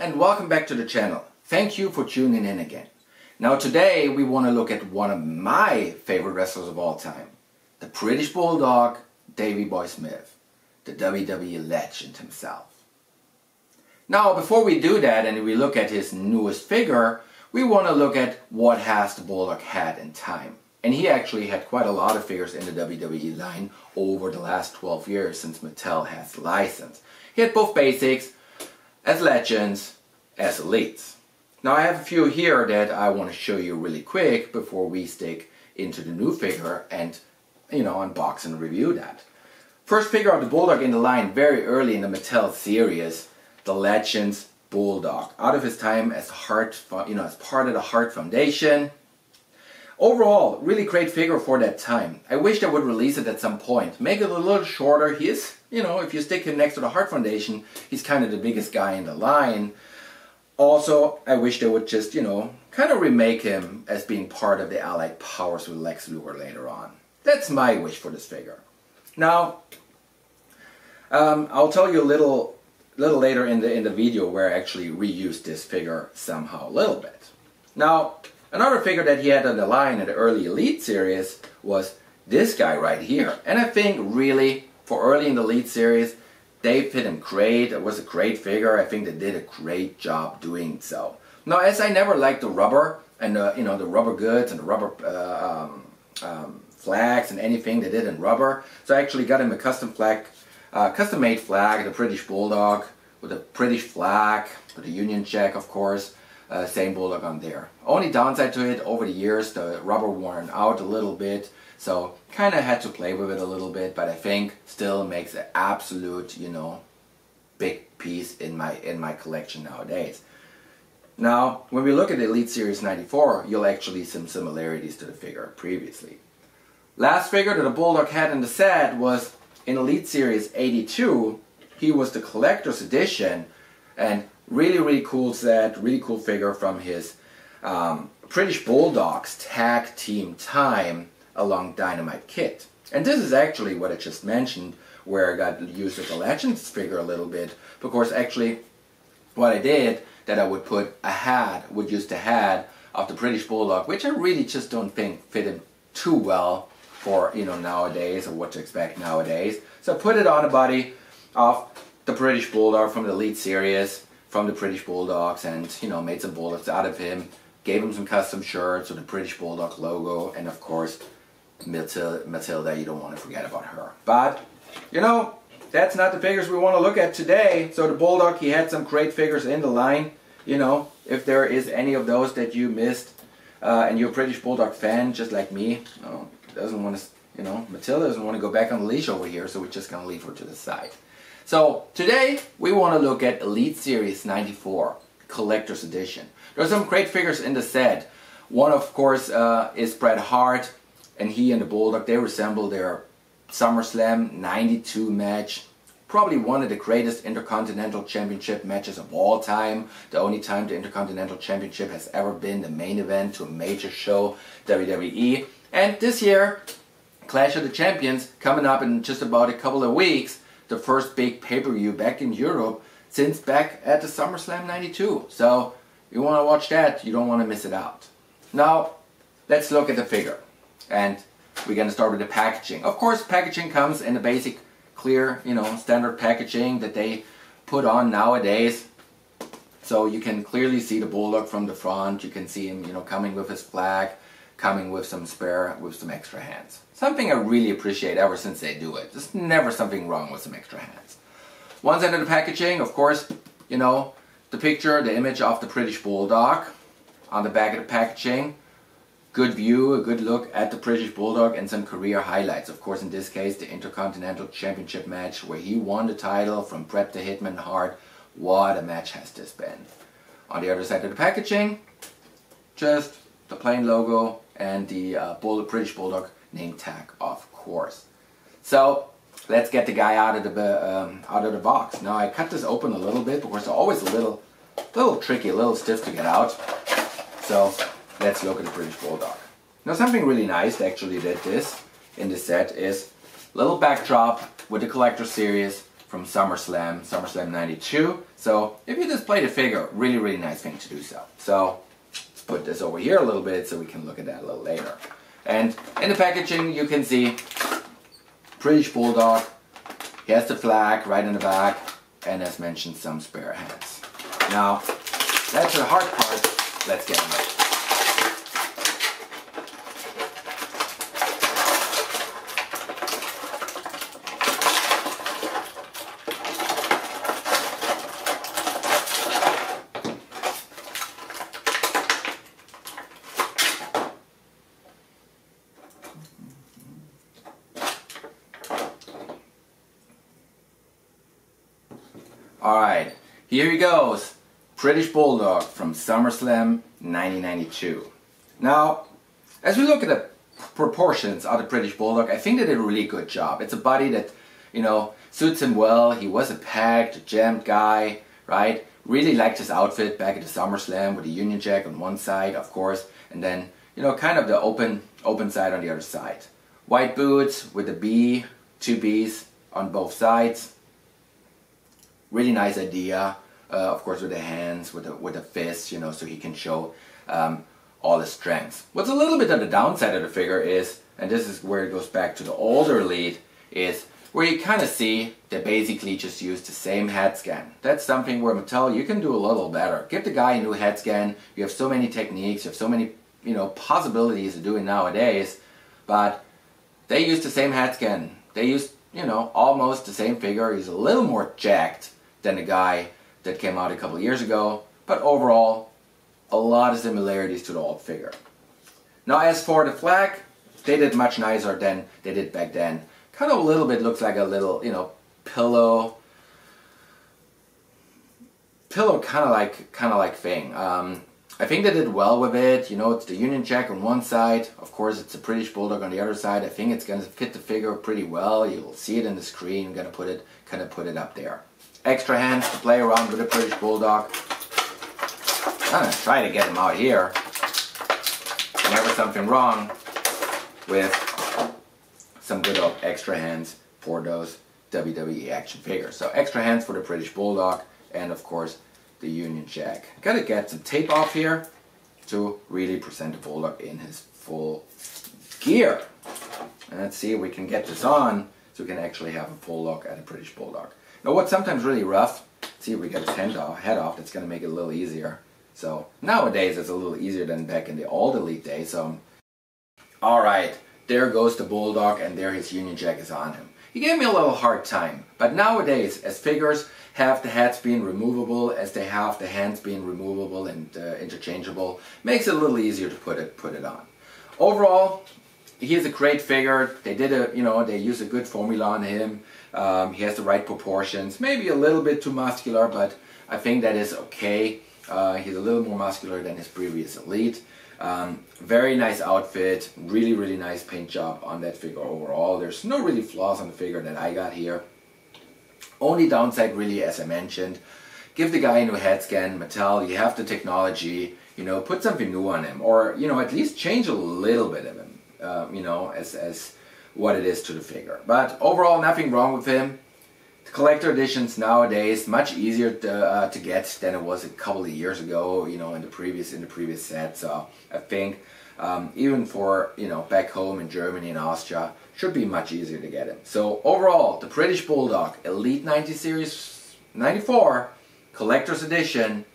and welcome back to the channel. Thank you for tuning in again. Now today we want to look at one of my favorite wrestlers of all time. The British Bulldog, Davey Boy Smith. The WWE legend himself. Now before we do that and we look at his newest figure, we want to look at what has the Bulldog had in time. And he actually had quite a lot of figures in the WWE line over the last 12 years since Mattel has licensed. He had both basics, as legends, as elites. Now I have a few here that I want to show you really quick before we stick into the new figure and, unbox and review that. First figure of the Bulldog in the line very early in the Mattel series, the Legends Bulldog. Out of his time as part of the Heart Foundation. Overall, really great figure for that time. I wish they would release it at some point. Make it a little shorter. He is, if you stick him next to the Heart Foundation, he's kind of the biggest guy in the line. Also, I wish they would just, kind of remake him as being part of the Allied Powers with Lex Luger later on. That's my wish for this figure. Now, I'll tell you a little later in the video where I actually reused this figure somehow a little bit. Now, another figure that he had on the line in the early Elite series was this guy right here. And I think really, for early in the Elite series, they fit him great. It was a great figure. I think they did a great job doing so. Now, as I never liked the rubber and the rubber goods and the rubber flags and anything they did in rubber, so I actually got him a custom-made flag, the British Bulldog with a British flag with a Union Jack, of course. Same Bulldog on there. Only downside to it, over the years the rubber worn out a little bit, so kind of had to play with it a little bit, but I think still makes an absolute, big piece in my collection nowadays. Now, when we look at Elite Series 94, you'll actually see some similarities to the figure previously. Last figure that the Bulldog had in the set was in Elite Series 82. He was the collector's edition, and really cool set, really cool figure from his British Bulldogs tag team time along Dynamite Kid. And this is actually what I just mentioned, where I got used as a Legends figure a little bit, because actually what I did, that I would put a hat, would use the hat of the British Bulldog, which I really just don't think fit him too well for, nowadays, or what to expect nowadays. So I put it on the body of the British Bulldog from the Elite series, from the British Bulldogs, and made some Bulldogs out of him, gave him some custom shirts with the British Bulldog logo, and of course Matilda, you don't want to forget about her. But that's not the figures we want to look at today. So the Bulldog, he had some great figures in the line. If there is any of those that you missed and you're a British Bulldog fan just like me, doesn't want to, Matilda doesn't want to go back on the leash over here, so we're just going to leave her to the side. So today we want to look at Elite Series 94 Collector's Edition. There's some great figures in the set. One, of course, is Bret Hart, and he and the Bulldog, they resemble their SummerSlam 92 match. Probably one of the greatest Intercontinental Championship matches of all time. The only time the Intercontinental Championship has ever been the main event to a major show, WWE. And this year, Clash of the Champions, coming up in just about a couple of weeks. The first big pay-per-view back in Europe since back at the SummerSlam 92. So, you want to watch that, you don't want to miss it out. Now, let's look at the figure. And we're going to start with the packaging. Of course, packaging comes in the basic, clear, standard packaging that they put on nowadays. So you can clearly see the Bulldog from the front. You can see him, coming with his flag, coming with some extra hands. Something I really appreciate ever since they do it. There's never something wrong with some extra hands. One side of the packaging, of course, the picture, the image of the British Bulldog on the back of the packaging. Good view, a good look at the British Bulldog and some career highlights. Of course, in this case, the Intercontinental Championship match where he won the title from Bret the Hitman Hart. What a match has this been. On the other side of the packaging, just the plain logo and the British Bulldog name tag, of course. So let's get the guy out of the box. Now I cut this open a little bit because it's always a little tricky, a little stiff to get out. So let's look at the British Bulldog. Now something really nice actually that in this set is little backdrop with the collector series from SummerSlam 92. So if you display the figure, really nice thing to do so. So let's put this over here a little bit so we can look at that a little later. And in the packaging you can see British Bulldog. He has the flag right in the back, and as mentioned, some spare hands. Now, that's the hard part. Let's get into it. Alright, here he goes. British Bulldog from SummerSlam 1992. Now, as we look at the proportions of the British Bulldog, I think they did a really good job. It's a body that, you know, suits him well. He was a packed, jammed guy, right? Really liked his outfit back at the SummerSlam with the Union Jack on one side, of course, and then, you know, kind of the open side on the other side. White boots with the B, two Bs on both sides. Really nice idea, of course, with the hands, with the fists, you know, so he can show all his strengths. What's a little bit on the downside of the figure is, and this is where it goes back to the older Elite, is where you kind of see they basically just use the same head scan. That's something where Mattel, you can do a little better. Give the guy a new head scan. You have so many techniques, you have so many, you know, possibilities to do it nowadays, but they use the same head scan. They use, you know, almost the same figure. He's a little more jacked than the guy that came out a couple of years ago, but overall a lot of similarities to the old figure. Now as for the flag, they did much nicer than they did back then. Kind of a little bit looks like a little, you know, pillow kind of like thing. I think they did well with it. You know, it's the Union Jack on one side, of course it's a British Bulldog on the other side. I think it's gonna fit the figure pretty well. You'll see it in the screen. I'm gonna put it up there. Extra hands to play around with the British Bulldog. I'm going to try to get him out here. Never something wrong with some good old extra hands for those WWE action figures. So extra hands for the British Bulldog and of course the Union Jack. Gotta get some tape off here to really present the Bulldog in his full gear. And let's see if we can get this on so we can actually have a full look at a British Bulldog. Now what's sometimes really rough, see if we get his head off, that's going to make it a little easier. So nowadays it's a little easier than back in the old Elite days. So, alright, there goes the Bulldog and there his Union Jack is on him. He gave me a little hard time, but nowadays as figures have the heads being removable, as they have the hands being removable and interchangeable, makes it a little easier to put it on. Overall, he is a great figure. They did they used a good formula on him. He has the right proportions, maybe a little bit too muscular, but I think that is okay. He's a little more muscular than his previous Elite. Very nice outfit, really nice paint job on that figure overall. There's no really flaws on the figure that I got here. Only downside really, as I mentioned, give the guy a new head scan. Mattel, you have the technology, you know, put something new on him, or, you know, at least change a little bit of him. You know, as what it is to the figure. But overall, nothing wrong with him. The collector editions nowadays much easier to get than it was a couple of years ago. You know, in the previous set. So I think even for, you know, back home in Germany and Austria, should be much easier to get him. So overall, the British Bulldog Elite 90 Series 94 Collector's Edition.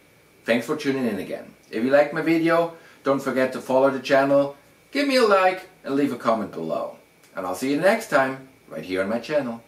Thanks for tuning in again. If you liked my video, don't forget to follow the channel. Give me a like and leave a comment below. And I'll see you next time, right here on my channel.